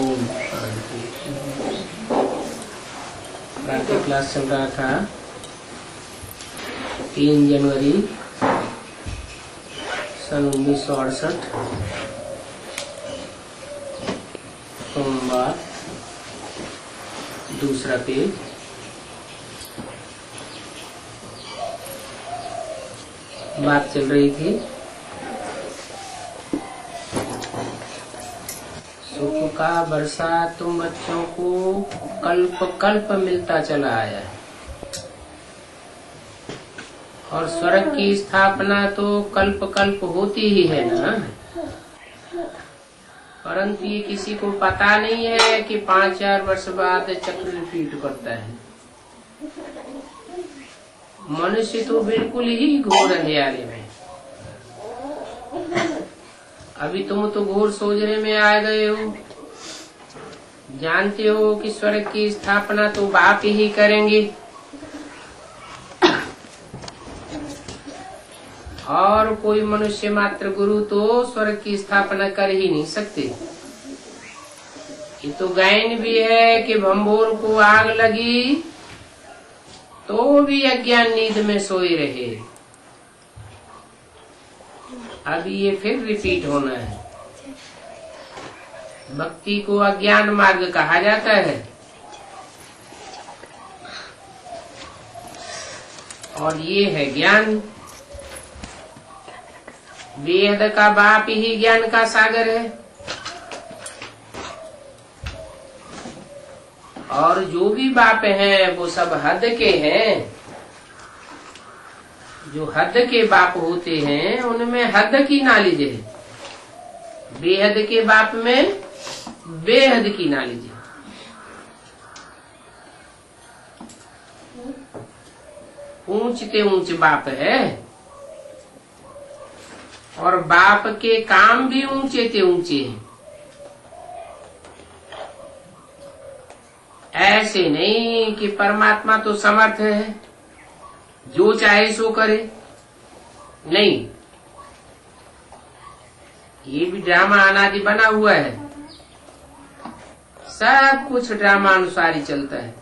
ओम शांति। प्रातः क्लास चल रहा था 3 जनवरी सन 1968 सोमवार, दूसरा पेज। बात चल रही थी सुख का वर्षा तुम बच्चों को कल्प कल्प मिलता चला आया है और स्वर्ग की स्थापना तो कल्प कल्प होती ही है ना। परंतु ये किसी को पता नहीं है कि 5000 वर्ष बाद चक्र रिपीट करता है। मनुष्य तो बिल्कुल ही घोर अंधेरे में। अभी तुम तो घोर सोजरे में आ गए हो। जानते हो कि स्वर्ग की स्थापना तो बाप ही करेंगे और कोई मनुष्य मात्र गुरु तो स्वर्ग की स्थापना कर ही नहीं सकते। ये तो गायन भी है कि भंबोर को आग लगी तो भी अज्ञान नींद में सोए रहे। अभी ये फिर रिपीट होना है। भक्ति को अज्ञान मार्ग कहा जाता है और ये है ज्ञान। वेद का बाप ही ज्ञान का सागर है और जो भी बाप हैं वो सब हद के हैं। जो हद के बाप होते हैं उनमें हद की नॉलेज है। बेहद के बाप में बेहद की नॉलेज है। ऊंचते ऊंच बाप है और बाप के काम भी ऊंचे ते ऊंचे हैं। ऐसे नहीं कि परमात्मा तो समर्थ है, जो चाहे सो करे। नहीं, ये भी ड्रामा अनादि बना हुआ है। सब कुछ ड्रामा अनुसार ही चलता है।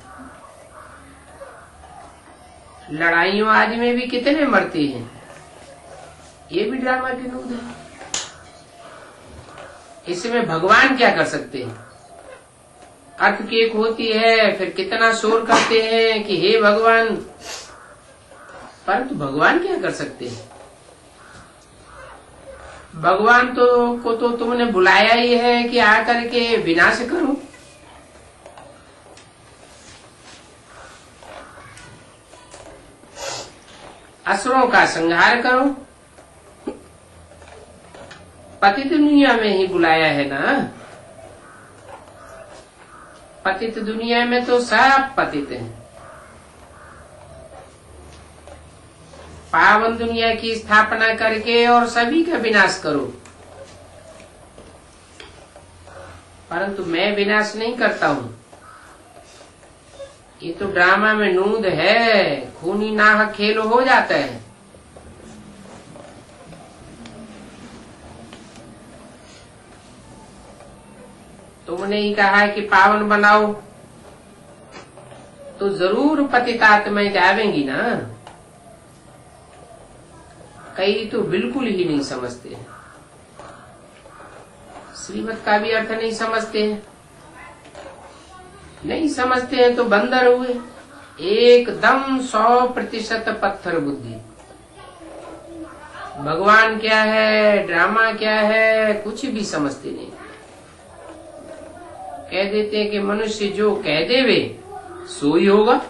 लड़ाइयों आदि में भी कितने मरते हैं, ये भी ड्रामा की नूद है। इसमें भगवान क्या कर सकते हैं? अर्थक्वेक होती है फिर कितना शोर करते हैं कि हे भगवान, परंतु भगवान क्या कर सकते हैं? भगवान को तो तुमने बुलाया ही है कि आकर के विनाश करो। असुरों का संहार करो। पतित दुनिया में ही बुलाया है ना। पतित दुनिया में तो सब पतित हैं। पावन दुनिया की स्थापना करके और सभी का विनाश करो। परंतु मैं विनाश नहीं करता हूँ। ये तो ड्रामा में नूद है। खूनी नाहक खेल हो जाता है। तुमने ही कहा है कि पावन बनाओ तो जरूर पतितात्माएं जावेंगी ना। कई तो बिल्कुल ही नहीं समझते, श्रीमत का भी अर्थ नहीं समझते हैं। नहीं समझते हैं तो बंदर हुए, एकदम 100% पत्थर बुद्धि। भगवान क्या है, ड्रामा क्या है, कुछ भी समझते नहीं। कह देते हैं कि मनुष्य जो कह देवे सो ही होगा।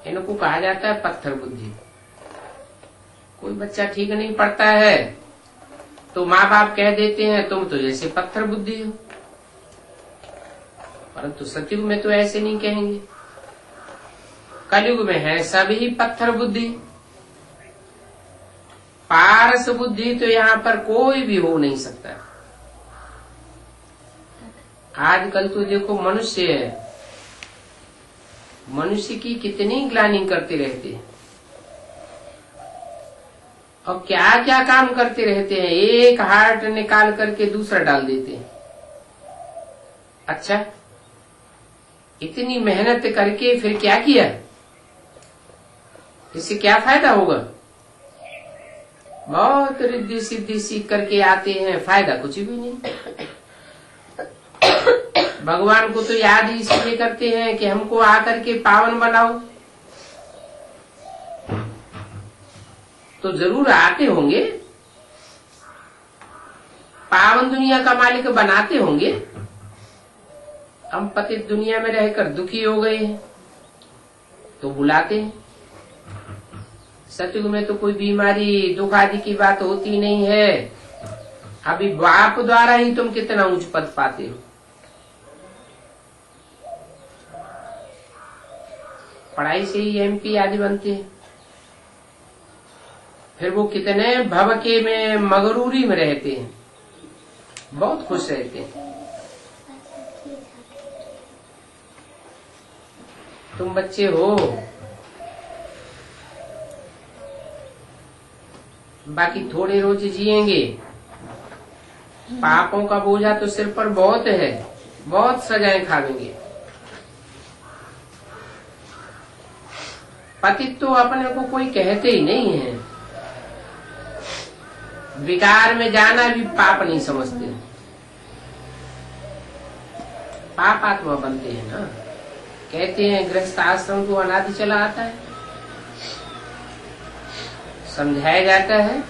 इनको कहा जाता है पत्थर बुद्धि। कोई बच्चा ठीक नहीं पढ़ता है तो माँ बाप कह देते हैं तुम तो जैसे पत्थर बुद्धि हो। परंतु सतयुग में तो ऐसे नहीं कहेंगे। कलयुग में है सभी पत्थर बुद्धि। पारस बुद्धि तो यहाँ पर कोई भी हो नहीं सकता। आजकल तो देखो मनुष्य की कितनी ग्लानि करते रहते हैं और क्या क्या काम करते रहते हैं। एक हार्ट निकाल करके दूसरा डाल देते हैं। अच्छा, इतनी मेहनत करके फिर क्या किया? इससे क्या फायदा होगा? बहुत रिद्धि सिद्धि सीख करके आते हैं, फायदा कुछ भी नहीं। भगवान को तो याद ही इसलिए करते हैं कि हमको आकर के पावन बनाओ, तो जरूर आते होंगे, पावन दुनिया का मालिक बनाते होंगे। हम पतित दुनिया में रहकर दुखी हो गए हैं तो बुलाते हैं। सतयुग में तो कोई बीमारी दुख आदि की बात होती नहीं है। अभी बाप द्वारा ही तुम कितना उच्च पद पाते हो। पढ़ाई से ही एमपी आदि बनते हैं, फिर वो कितने भवके में मगरूरी में रहते हैं, बहुत खुश रहते हैं। तुम बच्चे हो, बाकी थोड़े रोज जिएंगे, पापों का बोझा तो सिर पर बहुत है, बहुत सजाएं खावेंगे। पतित तो अपने को कोई कहते ही नहीं है, विकार में जाना भी पाप नहीं समझते, पाप आत्मा बनते हैं ना। कहते हैं गृहस्थ आश्रम तो अनादि चला आता है, समझाया जाता है।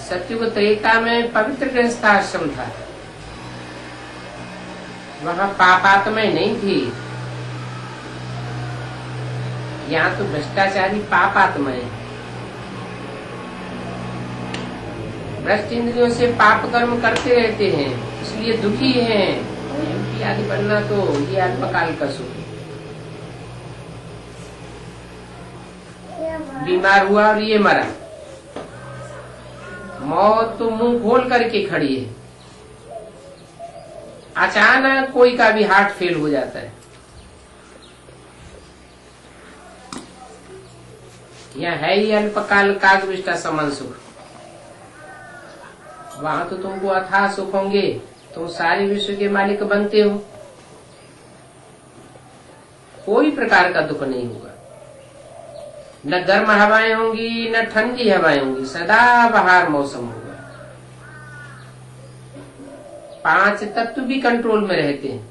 सत्युग त्रेता में पवित्र गृहस्थ आश्रम था, वहाँ पापात्माएं नहीं थी। यहाँ तो भ्रष्टाचारी पापात्माएं, भ्रष्ट इंद्रियों से पाप कर्म करते रहते हैं, इसलिए दुखी हैं। एमपी आदि बनना तो ये अल्पकाल का सुख। बीमार हुआ और ये मरा, मौत तो मुंह खोल करके खड़ी है। अचानक कोई का भी हार्ट फेल हो जाता है। यह है ही अल्पकाल कागविष्टा समान सुख। वहां तो तुमको अथाह सुख होंगे, तुम सारे विश्व के मालिक बनते हो, कोई प्रकार का दुख नहीं होगा। न गर्म हवाएं होंगी न ठंडी हवाएं होंगी, सदा बहार मौसम होगा। 5 तत्व भी कंट्रोल में रहते हैं।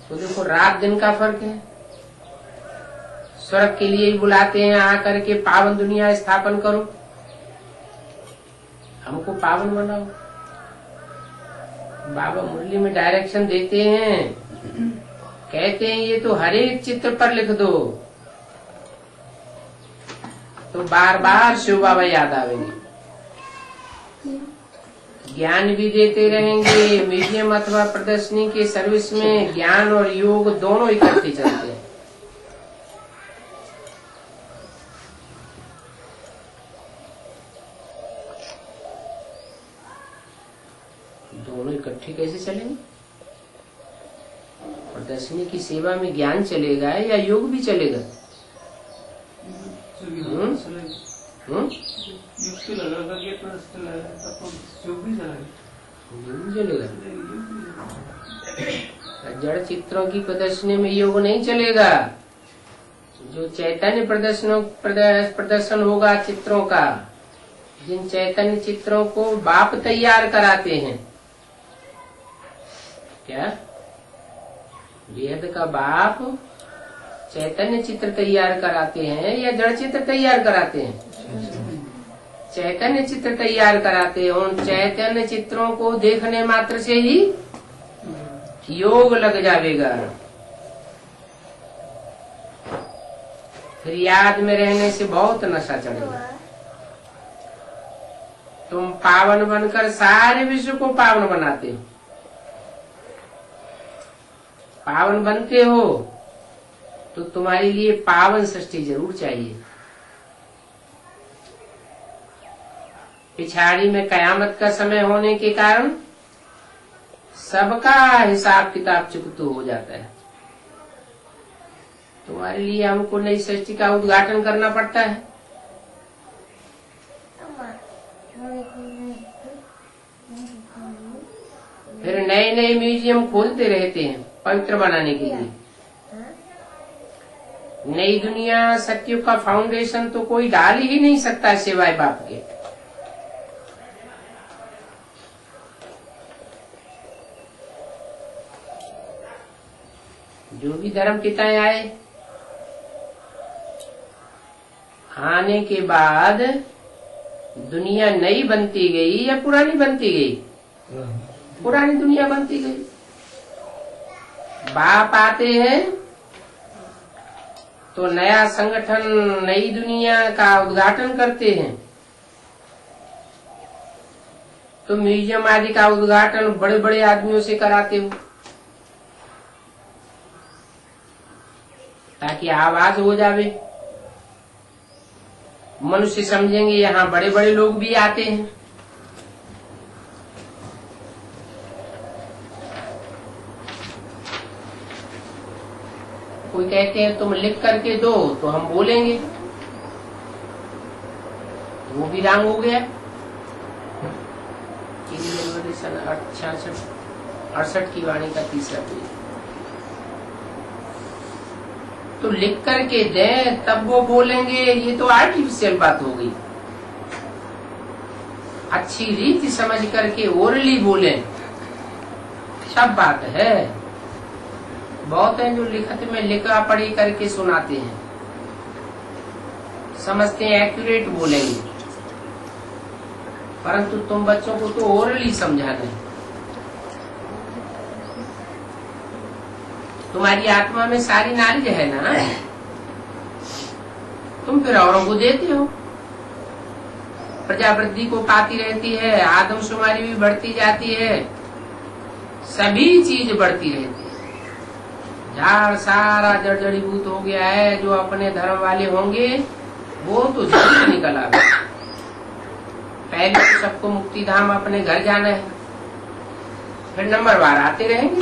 तो देखो रात दिन का फर्क है। स्वर्ग के लिए ही बुलाते हैं, आकर के पावन दुनिया स्थापन करो, हमको पावन बनाओ। बाबा मुरली में डायरेक्शन देते हैं, कहते हैं ये तो हर एक चित्र पर लिख दो, तो बार बार शिव बाबा याद आवेंगे। ज्ञान भी देते रहेंगे। म्यूजियम अथवा प्रदर्शनी के सर्विस में ज्ञान और योग दोनों इकट्ठे चलते हैं। दोनों इकट्ठे कैसे चलेंगे? प्रदर्शनी की सेवा में ज्ञान चलेगा या योग भी चलेगा? जड़ चित्रों की प्रदर्शनी में योग नहीं चलेगा। जो चैतन्य प्रदर्शन होगा चित्रों का, जिन चैतन्य चित्रों को बाप तैयार कराते हैं, क्या वेद का बाप चैतन्य चित्र तैयार कराते हैं या जड़ चित्र तैयार कराते हैं? चैतन्य चित्र तैयार कराते हैं। उन चैतन्य चित्रों को देखने मात्र से ही योग लग जाएगा, फिर याद में रहने से बहुत नशा चढ़ेगा। तुम पावन बनकर सारे विश्व को पावन बनाते हो। पावन बनते हो तो तुम्हारे लिए पावन सृष्टि जरूर चाहिए। पिछाड़ी में कयामत का समय होने के कारण सबका हिसाब किताब चुकतू हो जाता है। तुम्हारे लिए हमको नई सृष्टि का उद्घाटन करना पड़ता है। फिर नए नए म्यूजियम खोलते रहते हैं पवित्र बनाने के लिए। नई दुनिया सत्युग का फाउंडेशन तो कोई डाल ही नहीं सकता सिवाय बाप के। जो भी धर्म पिताएं आए, आने के बाद दुनिया नई बनती गई या पुरानी बनती गई? पुरानी दुनिया बनती गई। बाप आते हैं तो नया संगठन, नई दुनिया का उद्घाटन करते हैं। तो म्यूजियम आदि का उद्घाटन बड़े बड़े आदमियों से कराते हो ताकि आवाज हो जावे, मनुष्य समझेंगे यहाँ बड़े बड़े लोग भी आते हैं। कोई कहते हैं तुम लिख करके दो तो हम बोलेंगे, वो भी रंग हो गया। 3 जनवरी सन 68 की वाणी का 3रा पेज। तो लिख करके दें तब वो बोलेंगे, ये तो आर्टिफिशियल बात हो गई। अच्छी रीति समझ करके ओरली बोलें सब बात है। बहुत हैं जो लिखत में लिखा पढ़ी करके सुनाते हैं, समझते हैं एक्यूरेट बोलेंगे, परंतु तुम बच्चों को तो ओरली समझा दें। तुम्हारी आत्मा में सारी नॉलेज है ना, तुम फिर औरों को देते हो। प्रजावृद्धि को पाती रहती है, आदमशुमारी भी बढ़ती जाती है, सभी चीज बढ़ती रहती है। झाड़ सारा जड़ीभूत हो गया है। जो अपने धर्म वाले होंगे वो तो जल्दी निकल आवे। पहले तो सबको मुक्ति धाम अपने घर जाना है, फिर नंबरवार आते रहेंगे।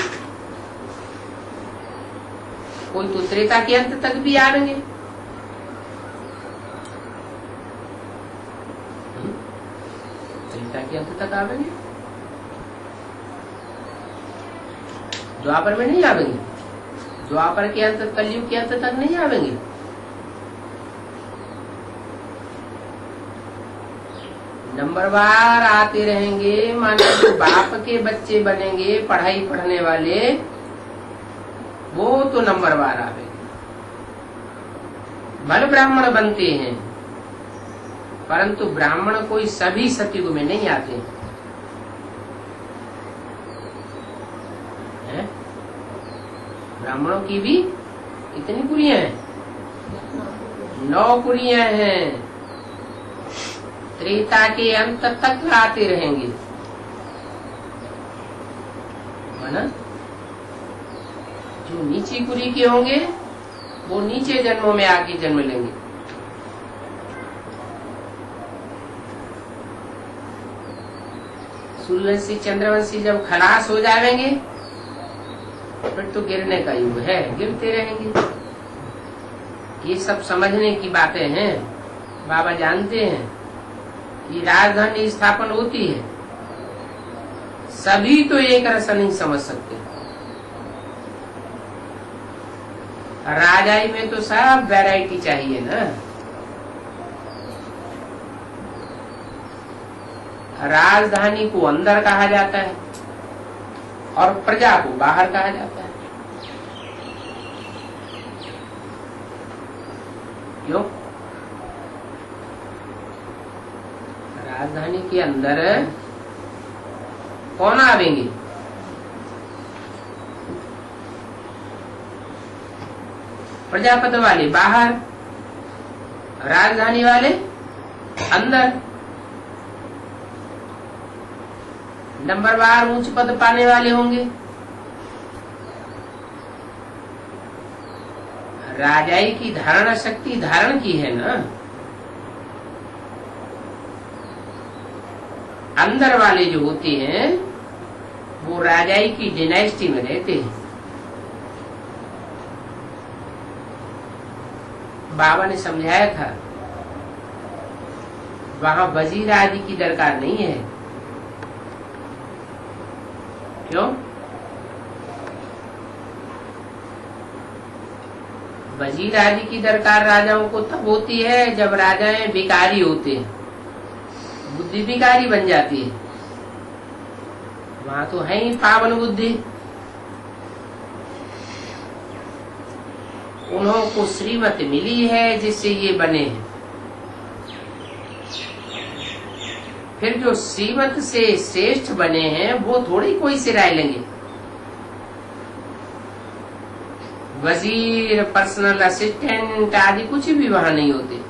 कोई तो त्रेता के अंत तक भी आएंगे। त्रेता के अंत तक आवेंगे, द्वापर में नहीं आवेंगे। द्वापर के अंत, कलयुग के अंत तक नहीं आवेंगे। नंबरवार आते रहेंगे। माने जो बाप के बच्चे बनेंगे पढ़ाई पढ़ने वाले, वो तो नंबरवार आवेंगे। भले ब्राह्मण बनते हैं, परंतु ब्राह्मण कोई सभी सतयुग में नहीं आते हैं। ब्राह्मणों की भी कितनी कुरियां हैं? 9 कुरियां हैं। त्रेता के अंत तक आते रहेंगे, है ना। जो नीची कुरी के होंगे वो नीचे जन्मों में आके जन्म लेंगे। सूर्यवंशी चंद्रवंशी जब खलास हो जाएंगे फिर तो गिरने का युग है, गिरते रहेंगे। ये सब समझने की बातें हैं। बाबा जानते हैं कि राजधानी स्थापन होती है, सभी तो एक रस नहीं समझ सकते। राजाई में तो सब वैरायटी चाहिए ना। राजधानी को अंदर कहा जाता है और प्रजा को बाहर कहा जाता है। क्यों? राजधानी के अंदर कौन आवेंगे? प्रजापति वाले बाहर, राजधानी वाले अंदर। नंबरवार उच्च पद पाने वाले होंगे। राजाई की धारणा शक्ति धारण की है ना। अंदर वाले जो होते हैं वो राजाई की डायनेस्टी में रहते हैं। बाबा ने समझाया था वहां वजीर आदि की दरकार नहीं है, क्यों? वजीर आदि की दरकार राजाओं को तब होती है जब राजाएं भिखारी होते हैं, बुद्धि भिखारी बन जाती है। वहां तो है ही पावन बुद्धि। उन्हों को श्रीमत मिली है जिससे ये बने हैं। फिर जो श्रीमत से श्रेष्ठ बने हैं वो थोड़ी कोई से राय लेंगे। वजीर, पर्सनल असिस्टेंट आदि कुछ भी वहां नहीं होते।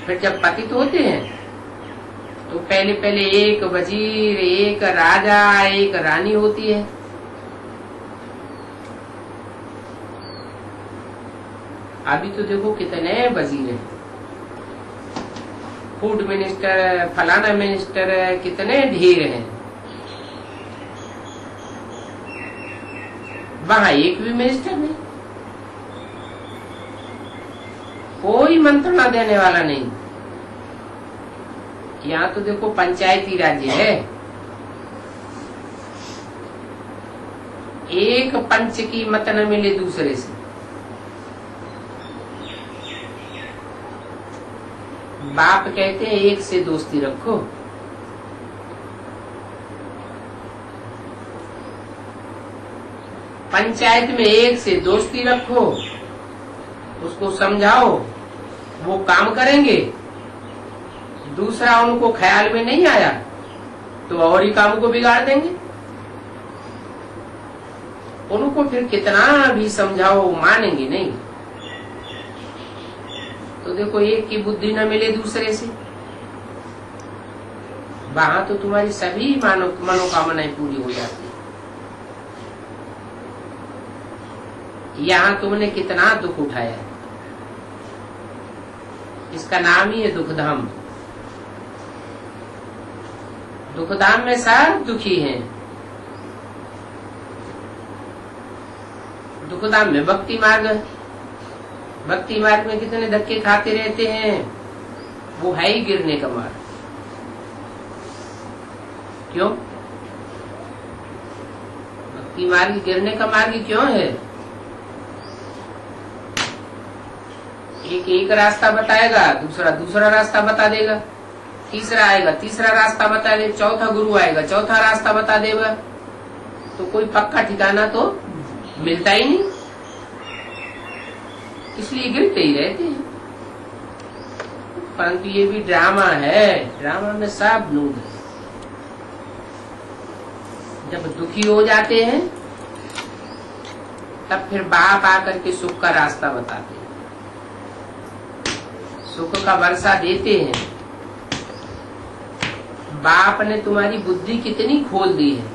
फिर जब पतित होते हैं तो पहले पहले एक वजीर, एक राजा, एक रानी होती है। अभी तो देखो कितने वजीर हैं, फूड मिनिस्टर, फलाना मिनिस्टर, कितने ढेर हैं। वहां एक भी मिनिस्टर नहीं, कोई मंत्रणा देने वाला नहीं। यहाँ तो देखो पंचायती राज्य है, एक पंच की मत न मिले दूसरे से। बाप कहते हैं एक से दोस्ती रखो, पंचायत में एक से दोस्ती रखो, उसको समझाओ, वो काम करेंगे। दूसरा उनको ख्याल में नहीं आया तो और ही काम को बिगाड़ देंगे। उनको फिर कितना भी समझाओ मानेंगे नहीं। तो देखो एक की बुद्धि न मिले दूसरे से, वहां तो तुम्हारी सभी मनोकामनाएं पूरी हो जाती है। यहाँ तुमने कितना दुख उठाया है, इसका नाम ही है दुखधाम। दुखधाम में सब दुखी हैं। दुखधाम में भक्ति मार्ग, भक्ति मार्ग में कितने धक्के खाते रहते हैं, वो है ही गिरने का मार्ग। क्यों? भक्ति मार्ग गिरने का मार्ग क्यों है? एक रास्ता बताएगा, दूसरा दूसरा रास्ता बता देगा, तीसरा आएगा तीसरा रास्ता बता दे, चौथा गुरु आएगा चौथा रास्ता बता देगा। तो कोई पक्का ठिकाना तो मिलता ही नहीं, इसलिए गिरते ही रहते हैं। परंतु ये भी ड्रामा है, ड्रामा में सब नूद है। जब दुखी हो जाते हैं तब फिर बाप आकर के सुख का रास्ता बताते हैं, सुख का वर्षा देते हैं। बाप ने तुम्हारी बुद्धि कितनी खोल दी है,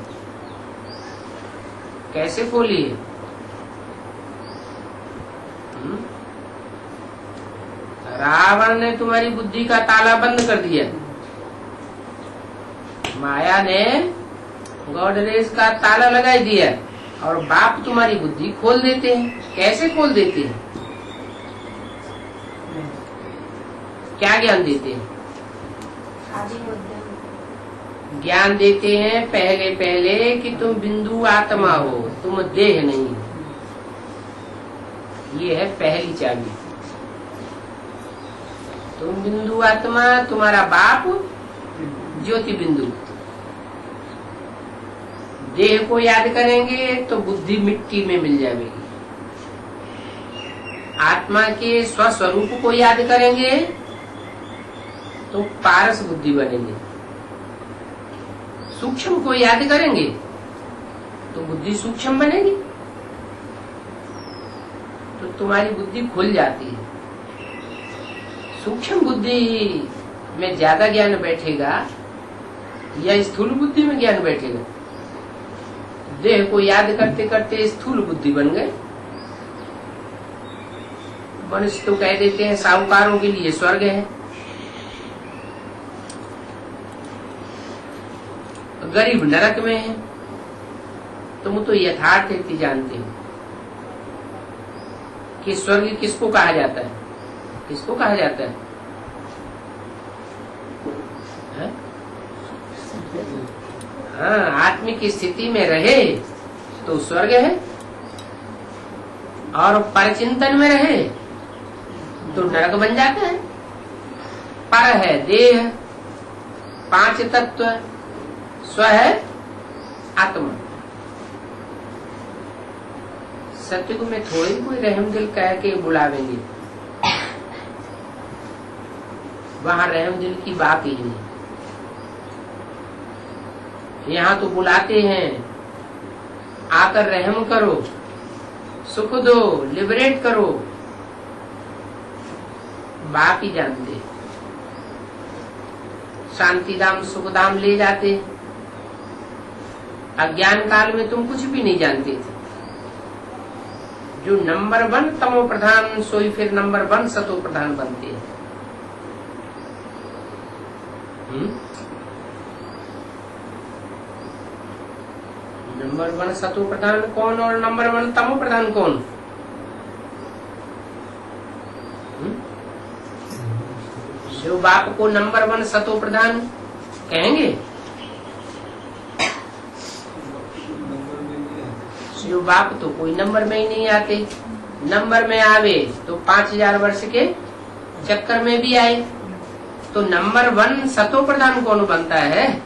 कैसे खोली है? रावण ने तुम्हारी बुद्धि का ताला बंद कर दिया, माया ने गॉडरेज का ताला लगा दिया, और बाप तुम्हारी बुद्धि खोल देते हैं। कैसे खोल देते हैं? क्या ज्ञान देते हैं? ज्ञान देते हैं पहले पहले कि तुम बिंदु आत्मा हो, तुम देह नहीं। ये है पहली चाबी। तुम बिंदु आत्मा, तुम्हारा बाप ज्योति बिंदु। देह को याद करेंगे तो बुद्धि मिट्टी में मिल जाएगी। आत्मा के स्वस्वरूप को याद करेंगे तो पारस बुद्धि बनेंगे। सूक्ष्म को याद करेंगे तो बुद्धि सूक्ष्म बनेगी। तो तुम्हारी बुद्धि खुल जाती है। सूक्ष्म बुद्धि में ज्यादा ज्ञान बैठेगा या स्थूल बुद्धि में ज्ञान बैठेगा? देह को याद करते करते स्थूल बुद्धि बन गए। मनुष्य तो कह देते हैं साहूकारों के लिए स्वर्ग है, गरीब नरक में है। तुम तो यथार्थ रीति जानते हो कि स्वर्ग किसको कहा जाता है, किसको कहा जाता है? हाँ, आत्मिक स्थिति में रहे तो स्वर्ग है, और परचिंतन में रहे तो नरक बन जाता है। पर है देह, 5 तत्व, स्व है आत्मा। सत्युग में थोड़ी कोई रहम दिल कह के बुलावेंगे, वहां रहम दिल की बात ही नहीं। यहाँ तो बुलाते हैं, आकर रहम करो, सुख दो, लिबरेट करो, बाप ही जानते। शांतिधाम सुखधाम ले जाते। अज्ञान काल में तुम कुछ भी नहीं जानते थे। जो नंबर 1 तमो प्रधान, सोई फिर नंबर 1 सतो प्रधान बनते हैं। नंबर 1 सतो प्रधान कौन और नंबर 1 तमो प्रधान कौन? शिव बाप को नंबर 1 सतो प्रधान कहेंगे? शिव बाप तो कोई नंबर में ही नहीं आते। नंबर में आवे तो 5000 वर्ष के चक्कर में भी आए। तो नंबर 1 सतो प्रधान कौन बनता है?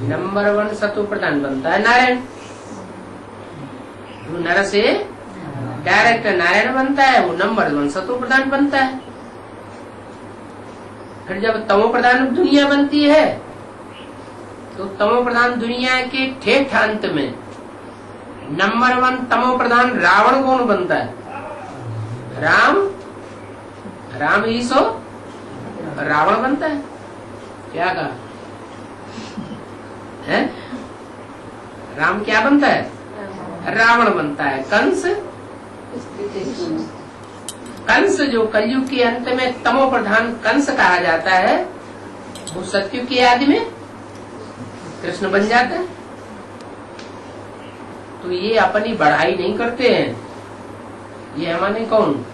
नंबर 1 सतो प्रधान बनता है नारायण। वो नर से डायरेक्ट नारायण बनता है, वो नंबर 1 सतो प्रधान बनता है। फिर जब तमो प्रधान दुनिया बनती है तो तमो प्रधान दुनिया के ठेठ अंत में नंबर 1 तमो प्रधान रावण कौन बनता है? राम ही सो रावण बनता है। क्या कहा है? राम क्या बनता है? रावण बनता है। कंस जो कलयुग के अंत में तमो प्रधान कंस कहा जाता है, वो सत्युग के आदि में कृष्ण बन जाता है। तो ये अपनी बढ़ाई नहीं करते हैं। ये हमारे कौन?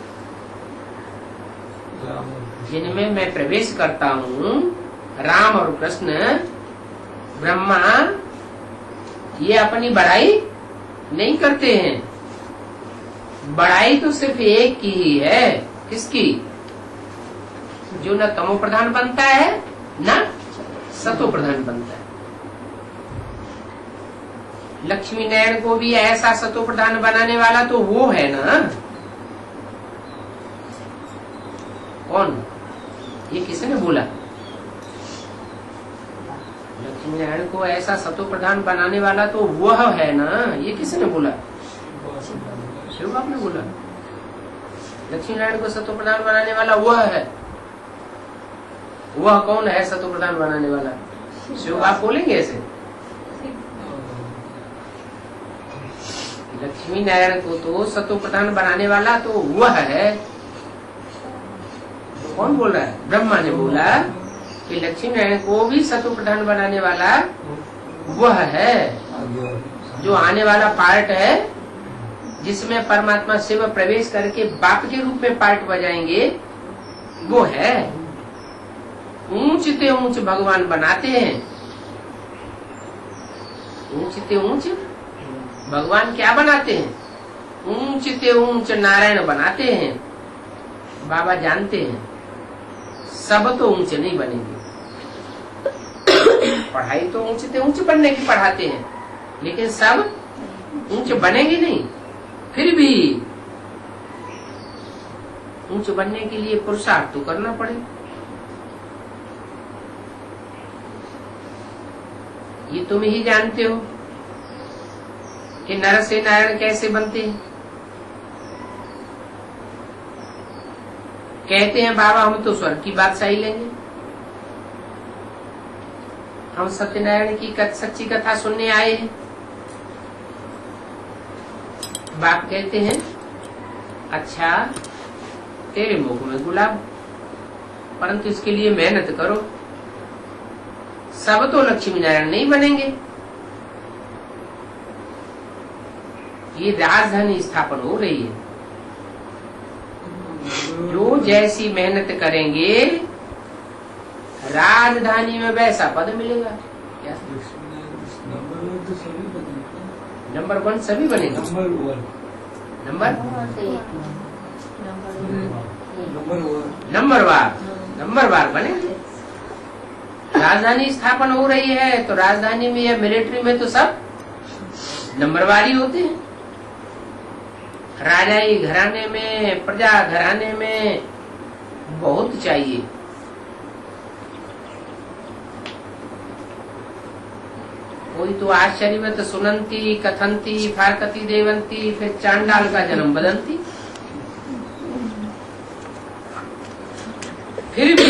जिनमें मैं प्रवेश करता हूँ, राम और कृष्ण ब्रह्मा, ये अपनी बढ़ाई नहीं करते हैं। बढ़ाई तो सिर्फ एक की ही है। किसकी? जो न तमो प्रधान बनता है न सतो प्रधान बनता है। लक्ष्मी नारायण को भी ऐसा सतो प्रधान बनाने वाला तो वो है ना। कौन? ये किसने बोला? लक्ष्मी नारायण को ऐसा सतो प्रधान बनाने वाला तो वह है ना। ये किसने बोला? शिव बाप ने बोला। लक्ष्मी नारायण को सतो प्रधान बनाने वाला वह है। वह कौन है सतो प्रधान बनाने वाला? शिव बाप बोलेंगे ऐसे? लक्ष्मी नारायण को तो सतो प्रधान बनाने वाला तो वह है। कौन बोल रहा है? ब्रह्मा ने बोला कि लक्ष्मी नारायण को भी सतो प्रधान बनाने वाला वह है। जो आने वाला पार्ट है, जिसमें परमात्मा शिव प्रवेश करके बाप के रूप में पार्ट बजाएंगे, वो है। ऊंच ते ऊंच भगवान बनाते हैं। ऊंच ते ऊंच भगवान क्या बनाते हैं? ऊंच ते ऊंच नारायण बनाते हैं। बाबा जानते हैं सब तो ऊंचे नहीं बनेंगे। पढ़ाई तो ऊंच ते ऊंच बनने की पढ़ाते हैं, लेकिन सब ऊंच बनेंगे नहीं। फिर भी ऊंच बनने के लिए पुरुषार्थ तो करना पड़े। ये तुम ही जानते हो कि नर से नारायण कैसे बनते हैं। कहते हैं बाबा हम तो स्वर्ग की बादशाही लेंगे, हम सत्यनारायण की सच्ची कथा सुनने आए हैं। बाप कहते हैं अच्छा तेरे मुख में गुलाब, परंतु इसके लिए मेहनत करो। सब तो लक्ष्मी नारायण नहीं बनेंगे। ये राजधानी स्थापन हो रही है। जो जैसी मेहनत करेंगे राजधानी में वैसा पद मिलेगा। क्या नंबर 1 सभी बनेगा? नंबरवार बनेंगे। राजधानी स्थापन हो रही है तो राजधानी में या मिलिट्री में तो सब नंबरवार ही होते हैं। राजाई घराने में, प्रजा घराने में बहुत चाहिए। कोई तो आश्चर्यवत सुनंती कथंती फारकती देवंती, फिर चांडाल का जन्म बदंती। फिर भी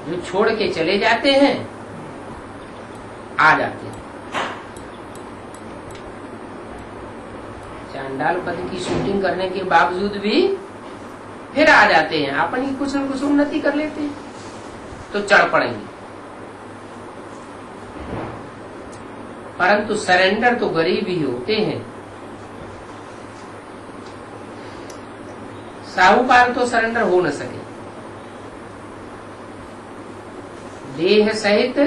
जो छोड़ के चले जाते हैं आ जाते हैं। चांडाल पद की शूटिंग करने के बावजूद भी फिर आ जाते हैं। अपनी कुछ न कुछ उन्नति कर लेते हैं तो चढ़ पड़ेंगे। परंतु सरेंडर तो गरीब ही होते हैं। साहूकार तो सरेंडर हो न सके। देह सहित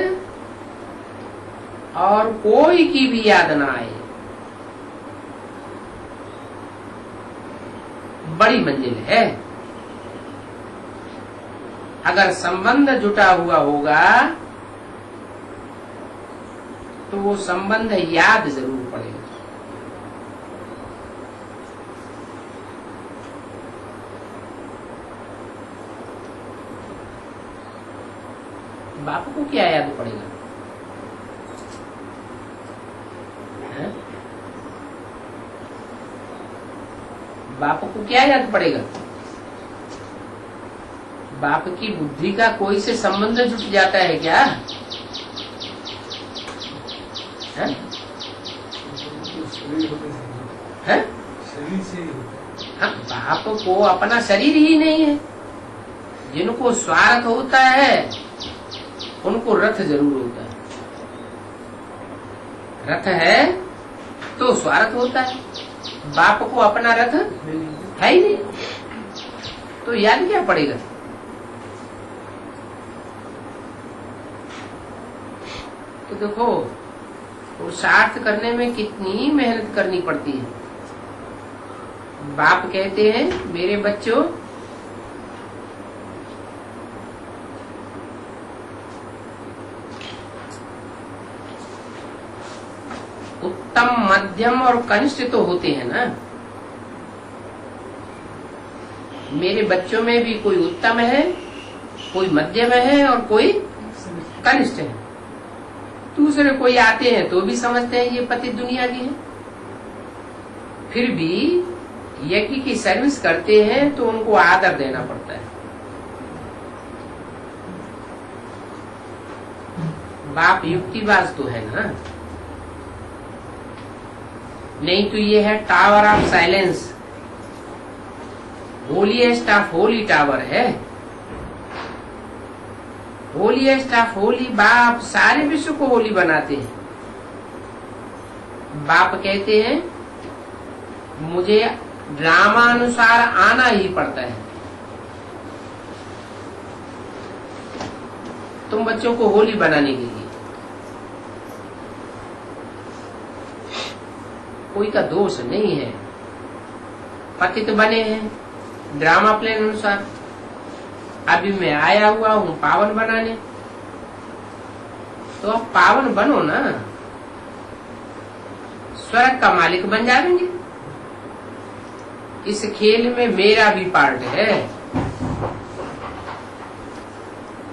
और कोई की भी याद ना आए, बड़ी मंजिल है। अगर संबंध जुटा हुआ होगा तो वो संबंध याद जरूर पड़ेगा। बाप को क्या याद पड़ेगा? है? बाप को क्या याद पड़ेगा? बाप की बुद्धि का कोई से संबंध जुट जाता है क्या? है? है? हाँ, बाप को अपना शरीर ही नहीं है। जिनको स्वार्थ होता है उनको रथ जरूर होता है। रथ है तो स्वार्थ होता है। बाप को अपना रथ है ही नहीं तो याद क्या पड़ेगा? तो देखो पुरुषार्थ करने में कितनी मेहनत करनी पड़ती है। बाप कहते हैं मेरे बच्चों उत्तम मध्यम और कनिष्ठ तो होते हैं ना। मेरे बच्चों में भी कोई उत्तम है, कोई मध्यम है और कोई कनिष्ठ है। दूसरे कोई आते हैं तो भी समझते हैं ये पति दुनिया की है। फिर भी यज्ञ की सर्विस करते हैं तो उनको आदर देना पड़ता है। बाप युक्तिबाज तो है ना, नहीं तो ये है tower of silence. Holiest of Holi tower है। होलीएस्ट ऑफ होली बाप सारे विश्व को होली बनाते हैं। बाप कहते हैं मुझे ड्रामानुसार आना ही पड़ता है। तुम बच्चों को होली बनाने के लिए कोई का दोष नहीं है। पतित बने हैं ड्रामा प्लान अनुसार। अभी मैं आया हुआ हूँ पावन बनाने, तो अब पावन बनो ना, स्वर्ग का मालिक बन जाएंगे। इस खेल में मेरा भी पार्ट है।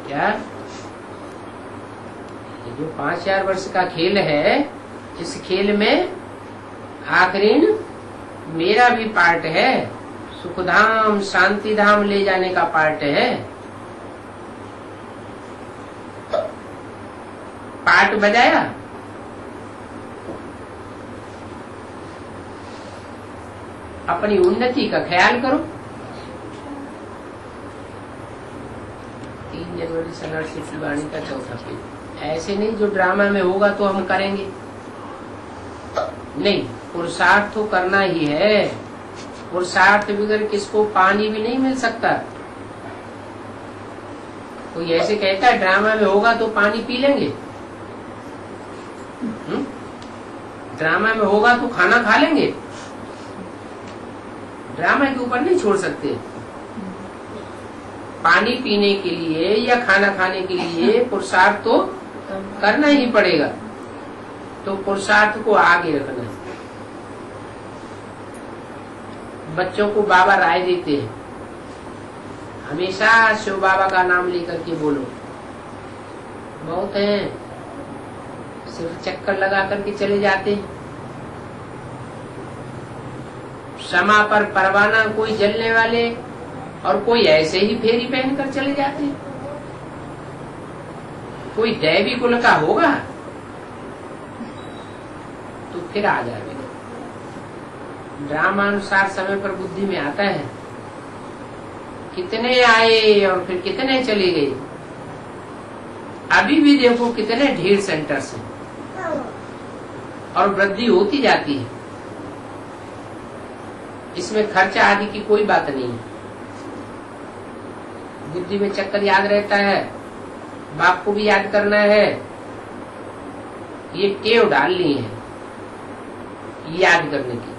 क्या ये जो 5000 वर्ष का खेल है, इस खेल में आखिरी मेरा भी पार्ट है। सुखधाम शांति धाम ले जाने का पार्ट है। पार्ट बजाया, अपनी उन्नति का ख्याल करो। 3 जनवरी सनर्षि की वाणी का 4था पेज। ऐसे नहीं जो ड्रामा में होगा तो हम करेंगे, नहीं, पुरुषार्थ तो करना ही है। पुरुषार्थ बगैर किसको पानी भी नहीं मिल सकता। कोई ऐसे कहता है ड्रामा में होगा तो पानी पी लेंगे, ड्रामा में होगा तो खाना खा लेंगे, ड्रामा के ऊपर नहीं छोड़ सकते। पानी पीने के लिए या खाना खाने के लिए पुरुषार्थ तो करना ही पड़ेगा, तो पुरुषार्थ को आगे रखना है। बच्चों को बाबा राय देते हैं, हमेशा शिव बाबा का नाम लेकर के बोलो। बहुत हैं सिर्फ चक्कर लगा करके चले जाते हैं। क्षमा पर परवाना कोई जलने वाले और कोई ऐसे ही फेरी पहनकर चले जाते हैं। कोई दैवी कुल का होगा तो फिर आ जाएगा। ड्रामानुसार समय पर बुद्धि में आता है, कितने आए और फिर कितने चले गए। अभी भी देखो कितने ढेर सेंटर्स हैं और वृद्धि होती जाती है। इसमें खर्चा आदि की कोई बात नहीं है। बुद्धि में चक्कर याद रहता है, बाप को भी याद करना है। ये टेव डालनी है याद करने की।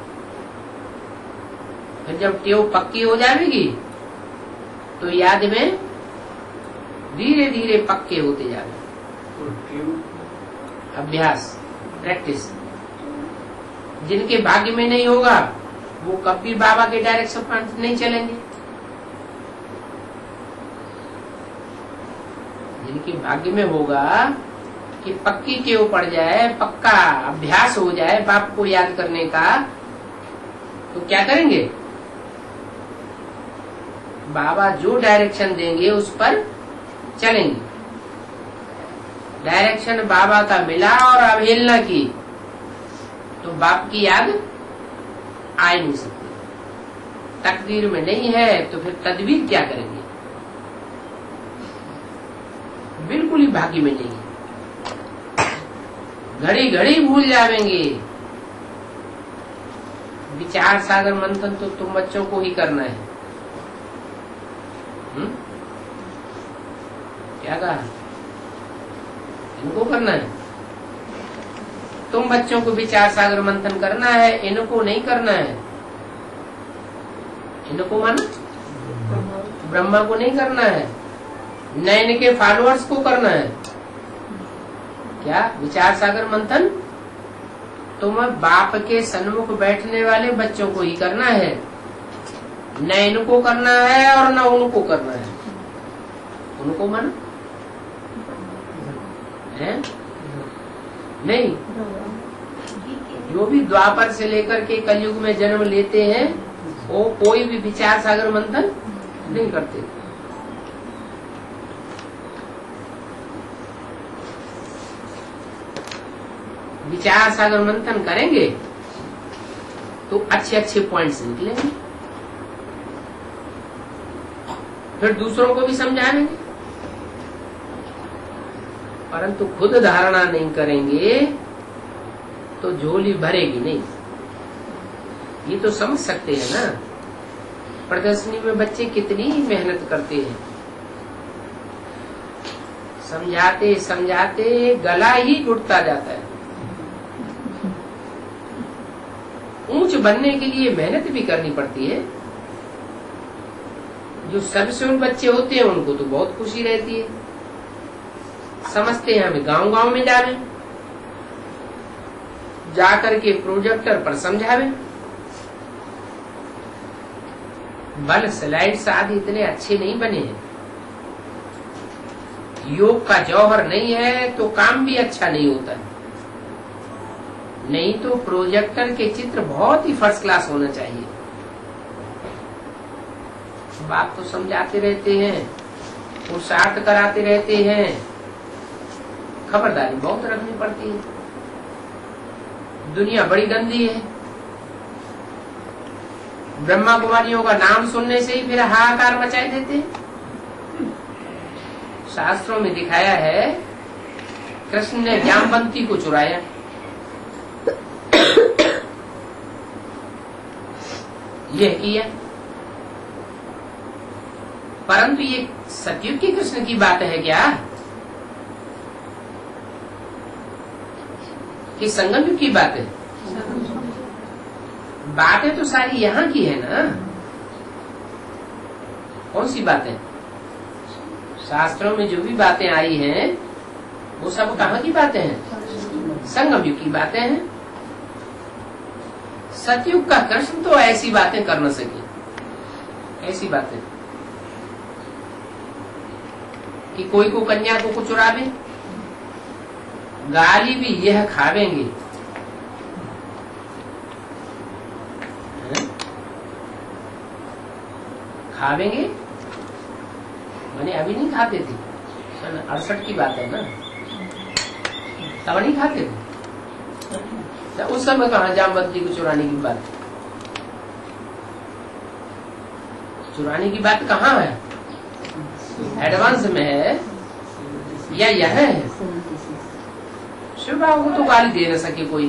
फिर जब टेव पक्की हो जाएगी तो याद में धीरे धीरे पक्के होते जाएंगे। अभ्यास, प्रैक्टिस। जिनके भाग्य में नहीं होगा वो कभी बाबा के डायरेक्शन पर नहीं चलेंगे। जिनके भाग्य में होगा कि पक्की टेव पड़ जाए, पक्का अभ्यास हो जाए बाप को याद करने का, तो क्या करेंगे? बाबा जो डायरेक्शन देंगे उस पर चलेंगे। डायरेक्शन बाबा का मिला और अवहेलना की तो बाप की याद आ नहीं सकती। तकदीर में नहीं है तो फिर तदबीर क्या करेंगे? बिल्कुल ही भाग्य में नहीं है। घड़ी घड़ी भूल जाएंगे। विचार सागर मंथन तो तुम बच्चों को ही करना है। क्या कहा? इनको करना है। तुम बच्चों को विचार सागर मंथन करना है, इनको नहीं करना है। इनको माना ब्रह्मा को नहीं करना है, न इनके फॉलोअर्स को करना है। क्या विचार सागर मंथन तुम बाप के सन्मुख बैठने वाले बच्चों को ही करना है, न इनको करना है और न उनको करना है। उनको माना है? नहीं। जो भी द्वापर से लेकर के कलयुग में जन्म लेते हैं वो कोई भी विचार सागर मंथन नहीं करते। विचार सागर मंथन करेंगे तो अच्छे अच्छे पॉइंट्स निकलेंगे, फिर दूसरों को भी समझाएंगे। परंतु खुद धारणा नहीं करेंगे तो झोली भरेगी नहीं। ये तो समझ सकते हैं ना, प्रदर्शनी में बच्चे कितनी मेहनत करते हैं। समझाते समझाते गला ही घुटता जाता है। ऊंच बनने के लिए मेहनत भी करनी पड़ती है। जो सर्वस्वी बच्चे होते हैं उनको तो बहुत खुशी रहती है, समझते हैं हमें गांव गांव में जावे, जाकर के प्रोजेक्टर पर समझावे। बल स्लाइड्स आदि इतने अच्छे नहीं बने हैं। योग का जौहर नहीं है तो काम भी अच्छा नहीं होता है। नहीं तो प्रोजेक्टर के चित्र बहुत ही फर्स्ट क्लास होना चाहिए। बात तो समझाते रहते हैं, पुरुषार्थ कराते रहते हैं, खबरदारी बहुत रखनी पड़ती है। दुनिया बड़ी गंदी है। ब्रह्मा कुमारियों का नाम सुनने से ही फिर हाहाकार मचाए देते हैं। शास्त्रों में दिखाया है कृष्ण ने जामवंती को चुराया। यह किया परंतु ये सतयुग की कृष्ण की बात है क्या कि संगम युग की बात है? बातें तो सारी यहाँ की है ना। कौन सी बातें? शास्त्रों में जो भी बातें आई हैं वो सब कहाँ की बातें हैं? संगम युग की बातें हैं। सतयुग का कृष्ण तो ऐसी बातें कर न सके। ऐसी बातें कि कोई को कन्या को चुरावे, गाली भी यह खावेंगे। खावेंगे मैंने अभी नहीं खाते थे, 68 की बात है ना, तब नहीं खाते थे। उस समय कहा जामवंती को चुराने की बात? चुराने की बात कहाँ है? एडवांस में है या यह है? शिव बाबू को तो गाली दे न सके कोई।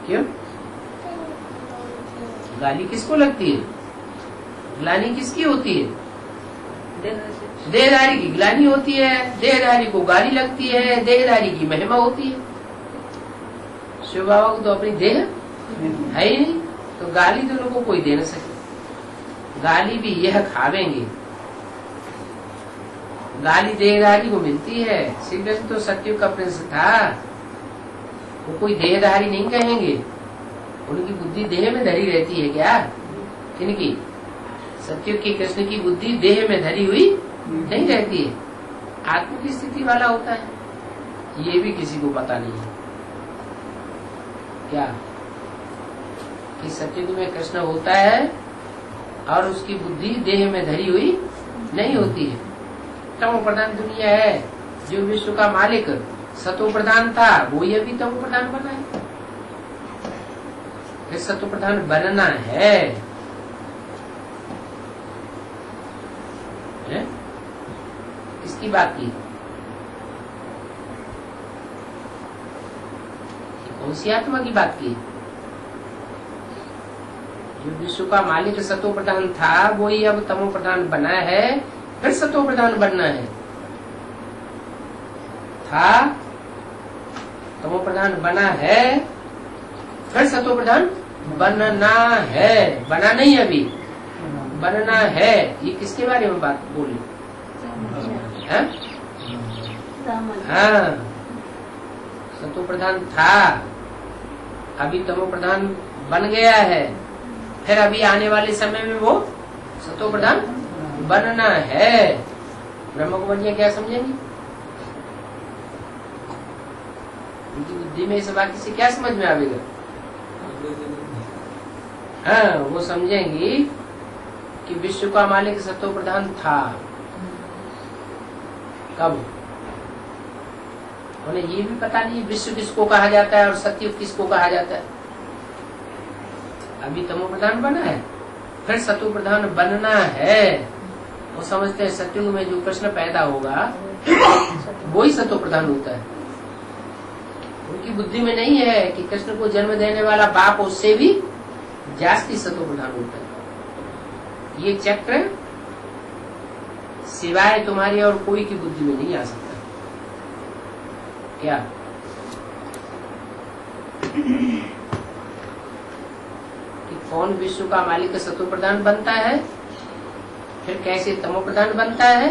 क्यों? गाली किसको लगती है? ग्लानी किसकी होती है? देहधारी की ग्लानी होती है, देहधारी को गाली लगती है, देहधारी की महिमा होती है। शिव बाबा को तो अपनी देह है ही नहीं, तो गाली तो लोगों को कोई दे न सके। गाली भी यह खावेंगे। गाली देहधारी को मिलती है। श्री कृष्ण तो सतयुग का प्रिंस था, वो कोई देहधारी नहीं कहेंगे। उनकी बुद्धि देह में धरी रहती है क्या? किनकी? सतयुग की कृष्ण की बुद्धि देह में धरी हुई नहीं रहती है, आत्म की स्थिति वाला होता है। ये भी किसी को पता नहीं है क्या कि सतयुग में कृष्ण होता है और उसकी बुद्धि देह में धरी हुई नहीं होती है। तमो प्रधान दुनिया है। जो विश्व का मालिक सतो प्रधान था वो ये भी तमो प्रधान बना है। फिर सतो प्रधान बनना है, किसकी बात की? कौन सी आत्मा की बात की? जो विश्व का मालिक सतो प्रधान था वही अब तमो प्रधान बना है, फिर सतो प्रधान बनना है। था तमो प्रधान बना है, फिर सतो प्रधान बनना है। बना नहीं अभी, बनना है। ये किसके बारे में बात बोली? हाँ, सतो प्रधान था, अभी तमो प्रधान बन गया है, फिर अभी आने वाले समय में वो सतो प्रधान बनना है। ब्रह्म को बनिए क्या समझेंगे? उनकी बुद्धि में इस वाक्य से क्या समझ में आएगा? हाँ, वो समझेंगी कि विश्व का मालिक सतो प्रधान था। कब? उन्हें ये भी पता नहीं विश्व किसको कहा जाता है और सतयुग किसको कहा जाता है। अभी तमो प्रधान बना है, फिर सतो प्रधान बनना है। वो समझते हैं सतयुग में जो कृष्ण पैदा होगा वही सतो प्रधान होता है। उनकी बुद्धि में नहीं है कि कृष्ण को जन्म देने वाला बाप उससे भी जास्ती सतो प्रधान होता है। ये चक्र सिवाय तुम्हारी और कोई की बुद्धि में नहीं आ सकता। क्या? कि कौन विश्व का मालिक सतो प्रधान बनता है, फिर कैसे तमो प्रधान बनता है,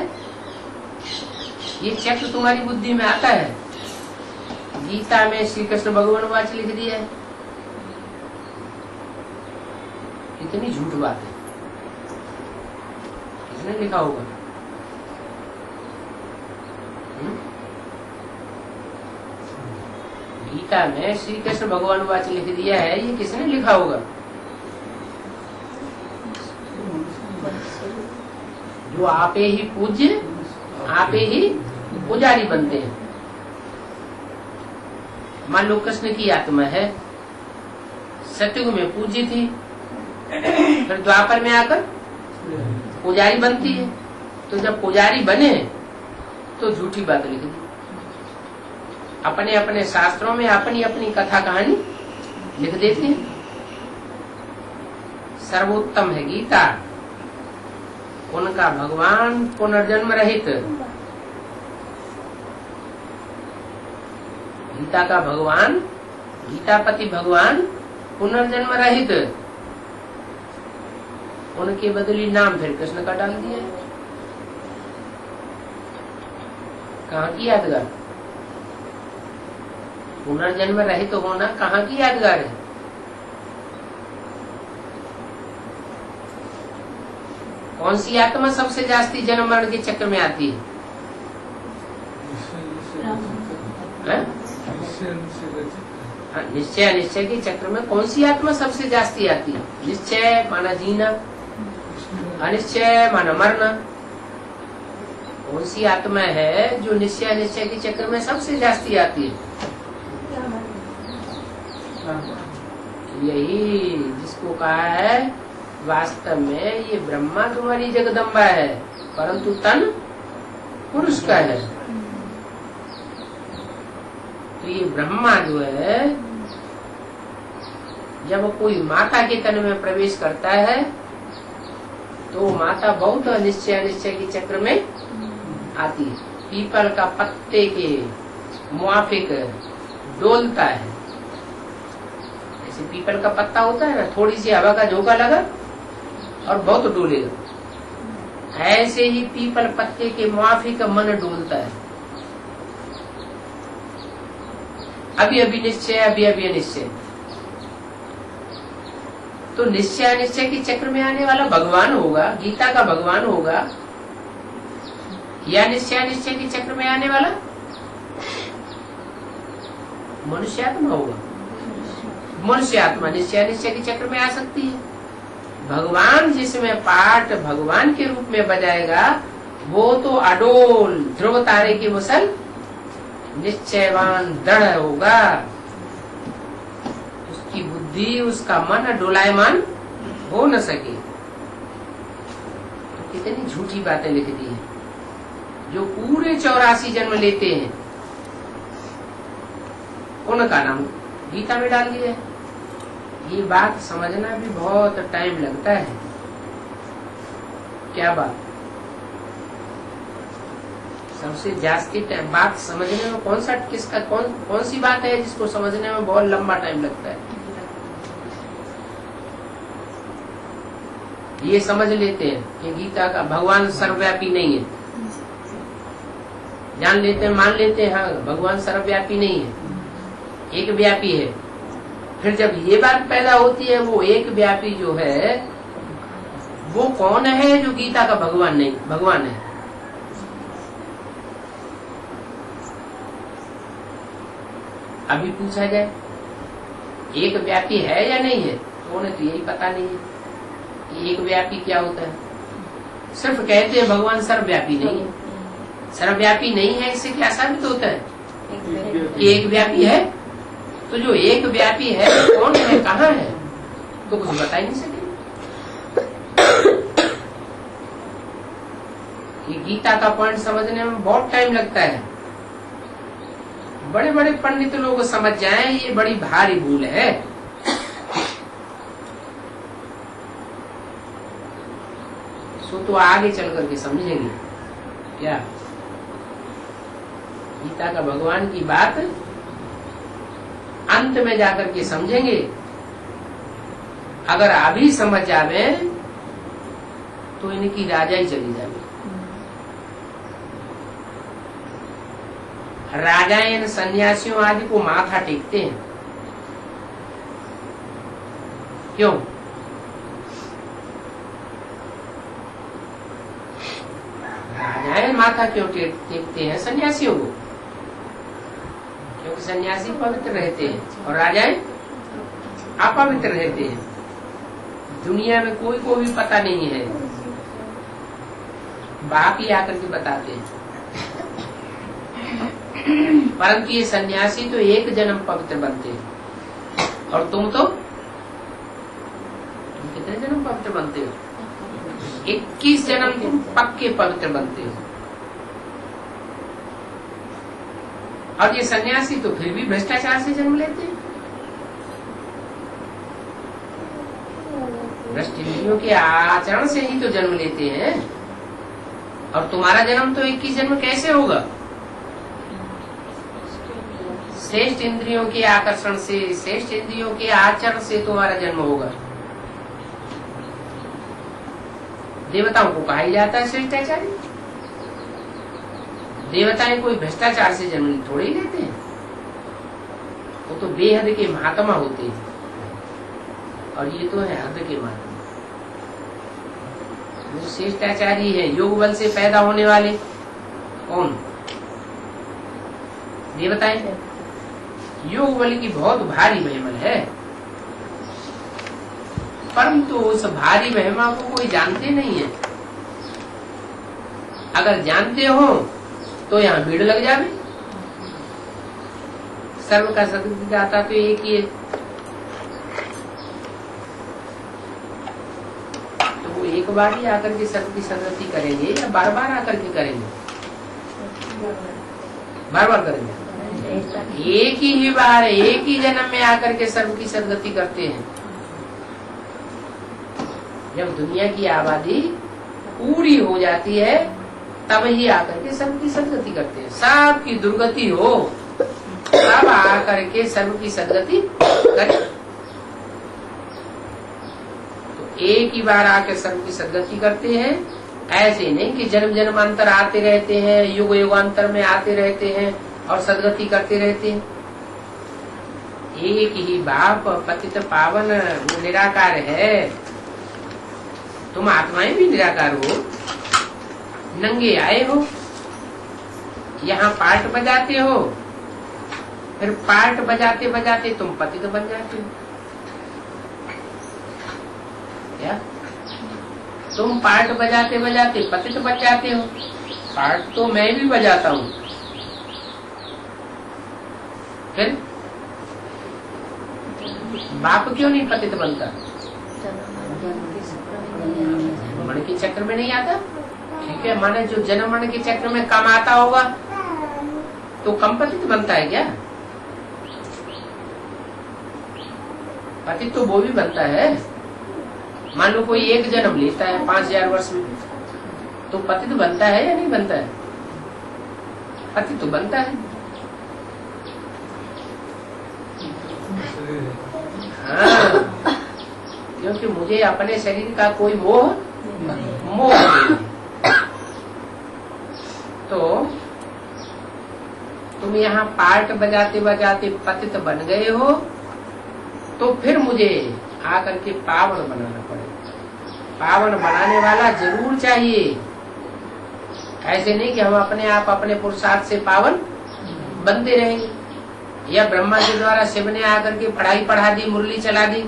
ये चक्र तुम्हारी बुद्धि में आता है। गीता में श्री कृष्ण भगवान वाच लिख दिया है। कितनी झूठ बात है, किसने लिखा होगा? गीता में श्री कृष्ण भगवान वाच लिख दिया है, ये किसने लिखा होगा? जो आपे ही पूज्य आपे ही पुजारी बनते हैं। मान लो कृष्ण की आत्मा है, सतयुग में पूज्य थी, फिर द्वापर में आकर पुजारी बनती है। तो जब पुजारी बने तो झूठी बात लिख दी। अपने अपने शास्त्रों में अपनी अपनी कथा कहानी लिख देते हैं। सर्वोत्तम है गीता, उनका भगवान पुनर्जन्म रहित, गीता का भगवान, गीतापति भगवान पुनर्जन्म रहित, उनके बदली नाम फिर कृष्ण का डाल दिया। कहाँ की यादगार? पुनर्जन्म रहित होना कहाँ की यादगार है? कौन सी आत्मा सबसे जास्ती जन्म मरण के चक्र में आती है? निश्चय अनिश्चय के चक्र में कौन सी आत्मा सबसे जास्ती आती है? निश्चय माना जीना, अनिश्चय माना मरना। कौन सी आत्मा है जो निश्चय अनिश्चय के चक्र में सबसे जास्ती आती है? यही जिसको कहा है वास्तव में ये ब्रह्मा तुम्हारी जगदम्बा है, परंतु तन पुरुष का है। तो ये ब्रह्मा जो है जब कोई माता के तन में प्रवेश करता है तो माता बहुत अनिश्चय अनिश्चय के चक्र में आती है। पीपल का पत्ते के मुआफिक डोलता है। ऐसे पीपल का पत्ता होता है ना, थोड़ी सी हवा का झोंका लगा और बहुत डोलेगा। ऐसे ही पीपल पत्ते के मुआफिक मन डोलता है। अभी अभी निश्चय, अभी अभी अनिश्चय। तो निश्चय अनिश्चय के चक्र में आने वाला भगवान होगा, गीता का भगवान होगा, या निश्चय अनिश्चय के चक्र में आने वाला मनुष्य आत्मा होगा। मनुष्य आत्मा निश्चय अनिश्चय के चक्र में आ सकती है। भगवान जिसमें पाठ भगवान के रूप में बजाएगा वो तो अडोल ध्रुव तारे की मुसल निश्चयवान दृढ़ होगा। उसकी बुद्धि, उसका मन डोलायमान हो न सके। तो कितनी झूठी बातें लिख दी है। जो पूरे 84 जन्म लेते हैं उनका नाम गीता में डाल दिया है। ये बात समझना भी बहुत टाइम लगता है। क्या बात? सबसे जास्ती बात समझने में कौन सी बात है जिसको समझने में बहुत लंबा टाइम लगता है? ये समझ लेते हैं कि गीता का भगवान सर्वव्यापी नहीं है, जान लेते हैं, मान लेते हैं, हाँ भगवान सर्वव्यापी नहीं है, एक व्यापी है। फिर जब ये बात पैदा होती है वो एक व्यापी जो है वो कौन है जो गीता का भगवान नहीं भगवान है? अभी पूछा जाए एक व्यापी है या नहीं है तो उन्हें तो यही पता नहीं है कि एक व्यापी क्या होता है। सिर्फ कहते हैं भगवान सर्वव्यापी नहीं है। सर्वव्यापी नहीं है इससे क्या साबित होता है कि एक व्यापी है? तो जो एक व्यापी है कौन है, कहाँ है, तो कुछ बता ही नहीं सके। कि गीता का पॉइंट समझने में बहुत टाइम लगता है। बड़े बड़े पंडित लोग समझ जाएं ये बड़ी भारी भूल है। सो तो आगे चल करके समझेंगे क्या गीता का भगवान की बात अंत में जाकर के समझेंगे। अगर अभी समझ जावे तो इनकी राजा ही चली जावे। राजा इन सन्यासियों आदि को माथा टेकते हैं। क्यों? राजाएं माथा क्यों टेकते हैं सन्यासियों को? क्योंकि सन्यासी पवित्र रहते हैं और राजाएं अपवित्र रहते हैं। दुनिया में कोई को भी पता नहीं है, बाप ही आकर के बताते हैं। परंतु ये सन्यासी तो एक जन्म पवित्र बनते हैं और तुम कितने जन्म पवित्र बनते हो? 21 जन्म तुम पक्के पवित्र बनते हो। और ये सन्यासी तो फिर भी भ्रष्टाचार से जन्म लेते हैं। भ्रष्ट इंद्रियों के आचरण से ही तो जन्म लेते हैं। और तुम्हारा जन्म तो 21 जन्म कैसे होगा? श्रेष्ठ इंद्रियों के आकर्षण से, श्रेष्ठ इंद्रियों के आचरण से तुम्हारा जन्म होगा। देवताओं को कहा ही जाता है श्रेष्ठाचारी। देवताएं कोई भ्रष्टाचार से जन्म थोड़े ही लेते हैं, वो तो बेहद के महात्मा होते हैं, और ये तो है हद के महात्मा। वो श्रेष्ठाचारी है, योग बल से पैदा होने वाले कौन? देवताएं। योग बल की बहुत भारी महिमा है, परंतु उस भारी महिमा को कोई जानते नहीं है। अगर जानते हो तो यहाँ भीड़ लग जावे। सर्व का सदगति तो एक ही है, तो वो एक बार ही आकर के सर्व की सदगति करेंगे या बार बार आकर के करेंगे? बार बार करेंगे। एक ही बार, एक ही जन्म में आकर के सर्व की सदगति करते हैं। जब दुनिया की आबादी पूरी हो जाती है तब ही आकर के सर्व की सदगति करते हैं। सब की दुर्गति हो तब आकर के सर्व की सदगति करें। तो एक ही बार आकर सर्व की सदगति करते हैं। ऐसे नहीं कि जन्म जन्मांतर आते रहते हैं, युग युगांतर में आते रहते हैं और सदगति करते रहते हैं। एक ही बाप पतित पावन निराकार है। तुम आत्माएं भी निराकार हो, नंगे आए हो, यहाँ पार्ट बजाते हो, फिर पार्ट बजाते बजाते तुम पतित बन जाते हो। क्या तुम पार्ट बजाते बजाते पतित बन जाते हो? पार्ट तो मैं भी बजाता हूँ, फिर बाप क्यों नहीं पतित बनता? मन के चक्र में नहीं आता। ठीक है, माने जो जन्म मरण के चक्र में कम आता होगा तो कम पतित बनता है क्या? पतित तो वो भी बनता है। मान लो कोई एक जन्म लेता है 5000 वर्ष में, तो पतित बनता है या नहीं बनता है? पतित तो बनता है। हाँ, क्योंकि मुझे अपने शरीर का कोई मोह नहीं। तो तुम यहाँ पार्ट बजाते बजाते पतित बन गए हो, तो फिर मुझे आकर के पावन बनाना पड़ेगा। पावन बनाने वाला जरूर चाहिए। ऐसे नहीं कि हम अपने आप अपने पुरुषार्थ से पावन बनते रहेंगे, या ब्रह्मा के द्वारा शिव ने आकर के पढ़ाई पढ़ा दी, मुरली चला दी,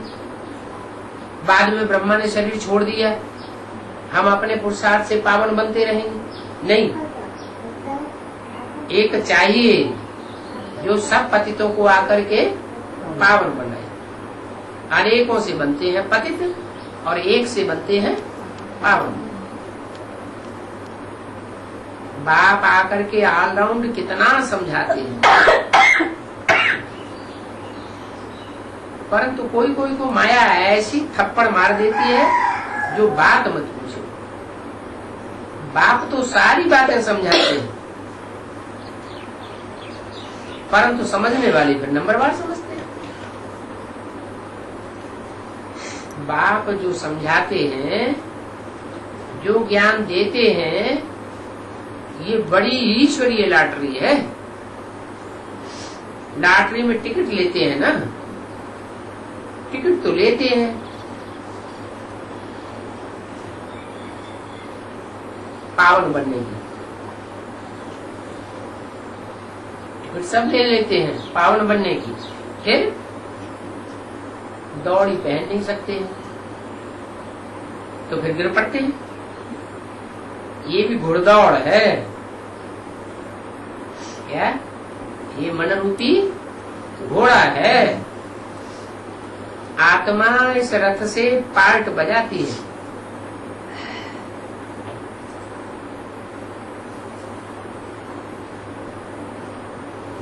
बाद में ब्रह्मा ने शरीर छोड़ दिया, हम अपने पुरुषार्थ से पावन बनते रहेंगे? नहीं। एक चाहिए जो सब पतितों को आकर के पावन बनाए। अनेकों से बनते हैं पतित और एक से बनते हैं पावन। बाप आकर के ऑलराउंड कितना समझाते हैं, परंतु कोई कोई को माया ऐसी थप्पड़ मार देती है जो बात मत पूछो। बाप तो सारी बातें समझाते हैं, परंतु समझने वाले फिर नंबरवार समझते हैं। बाप जो समझाते हैं, जो ज्ञान देते हैं, ये बड़ी ईश्वरीय लॉटरी है। लॉटरी में टिकट लेते हैं ना, टिकट तो लेते हैं, पावन बनने की। टिकट सब ले लेते हैं पावन बनने की, फिर दौड़ी पहन नहीं सकते हैं, तो फिर गिर पड़ते हैं। ये भी घुड़दौड़ है क्या? ये मन रूपी घोड़ा है। आत्मा इस रथ से पार्ट बजाती है।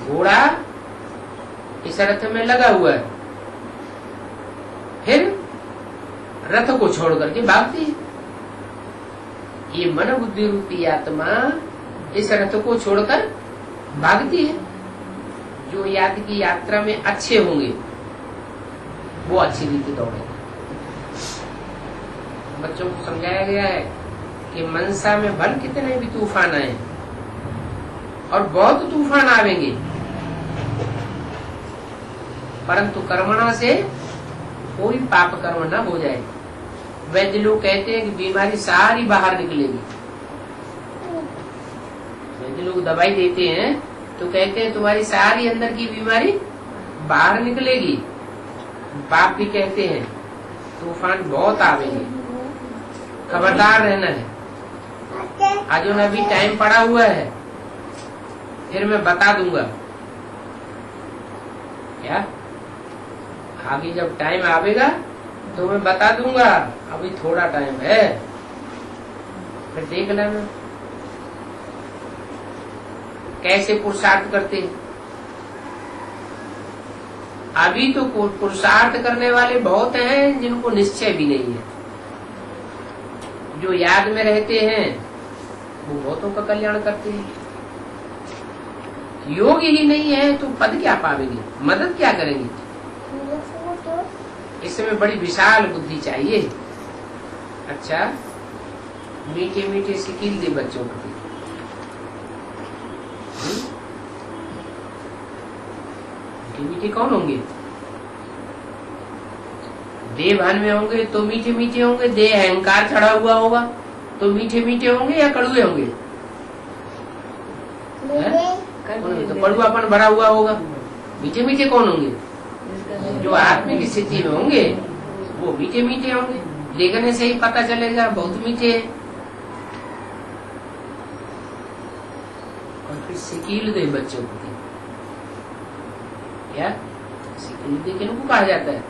घोड़ा इस रथ में लगा हुआ है, फिर रथ को छोड़ करके भागती है। ये मन बुद्धि रूपी आत्मा इस रथ को छोड़कर भागती है। जो याद की यात्रा में अच्छे होंगे वो अच्छी रीति दौड़ेंगे। बच्चों को समझाया गया है कि मनसा में भल कितने भी तूफान आए और बहुत तूफान आवेंगे, परंतु कर्मणा से कोई पाप कर्म न हो जाए। वैद्य लोग कहते हैं कि बीमारी सारी बाहर निकलेगी। वैद्य लोग दवाई देते हैं तो कहते हैं तुम्हारी सारी अंदर की बीमारी बाहर निकलेगी। बाप भी कहते हैं तूफान बहुत आवेंगे, खबरदार रहना है। आज अभी टाइम पड़ा हुआ है, फिर मैं बता दूंगा क्या आगे जब टाइम आवेगा तो मैं बता दूंगा। अभी थोड़ा टाइम है, फिर देख लेना कैसे पुरुषार्थ करते हैं। अभी तो पुरुषार्थ करने वाले बहुत हैं जिनको निश्चय भी नहीं है। जो याद में रहते हैं वो बहुतों का कल्याण करते हैं। योग ही नहीं है तो पद क्या पावेंगे, मदद क्या करेंगे। इसमें बड़ी विशाल बुद्धि चाहिए। अच्छा, मीठे मीठे सिकील दे बच्चों को। मीठे मीठे कौन होंगे? देह भान में होंगे तो मीठे मीठे होंगे। देह अहंकार चढ़ा हुआ होगा तो मीठे मीठे होंगे या कड़ुए होंगे? तो कड़ुआपन भरा हुआ होगा। मीठे मीठे कौन होंगे? जो आत्मिक स्थिति में होंगे वो मीठे मीठे होंगे। देखने से ही पता चलेगा बहुत मीठे है। और फिर सिकील दे बच्चों को। क्या सिकील दे किनको कहा जाता है?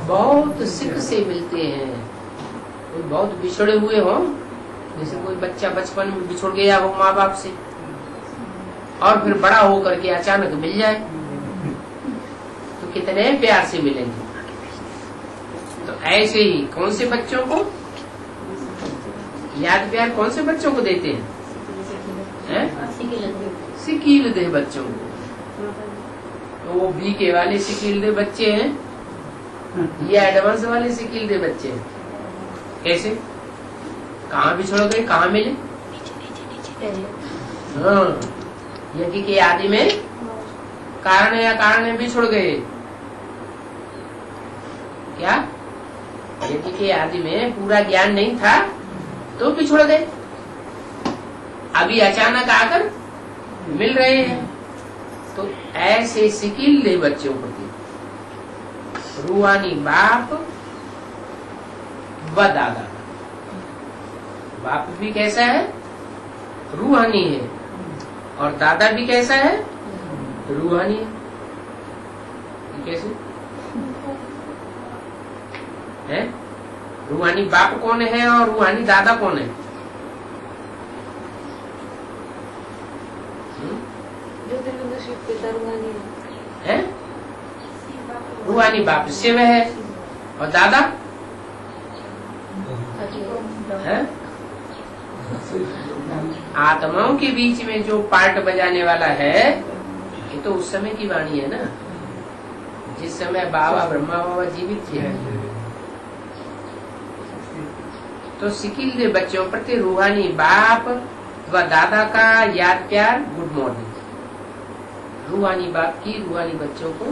बहुत सिख से मिलते हैं। कोई बहुत बिछड़े हुए हो, जैसे कोई बच्चा बचपन में बिछुड़ गया हो माँ बाप से और फिर बड़ा होकर के अचानक मिल जाए तो कितने प्यार से मिलेंगे। तो ऐसे ही कौन से बच्चों को याद प्यार कौन से बच्चों को देते हैं? सिकील दे बच्चों को। तो वो बीके वाले सिकील दे बच्चे हैं या एडवांस वाले सिकील दे बच्चे हैं? कैसे, कहाँ बिछड़ गए, कहाँ मिले? हाँ, यज्ञ के आदि में कारण या कारण में बिछुड़ गए। क्या यज्ञ के आदि में पूरा ज्ञान नहीं था तो बिछुड़ गए, अभी अचानक आकर मिल रहे हैं। तो ऐसे सिकील दे बच्चों को रूहानी बाप व दादा। बाप भी कैसा है? रूहानी है। और दादा भी कैसा है? रूहानी है। कैसे है? रूहानी बाप कौन है और रूहानी दादा कौन है? है? रूहानी बाप शिव है और दादा है? आत्माओं के बीच में जो पार्ट बजाने वाला है ये तो उस समय की वाणी है ना, जिस समय बाबा ब्रह्मा बाबा जीवित थे। तो सिकील दे बच्चों प्रति रूहानी बाप व दादा का याद प्यार, गुड मॉर्निंग। रूहानी बाप की रूहानी बच्चों को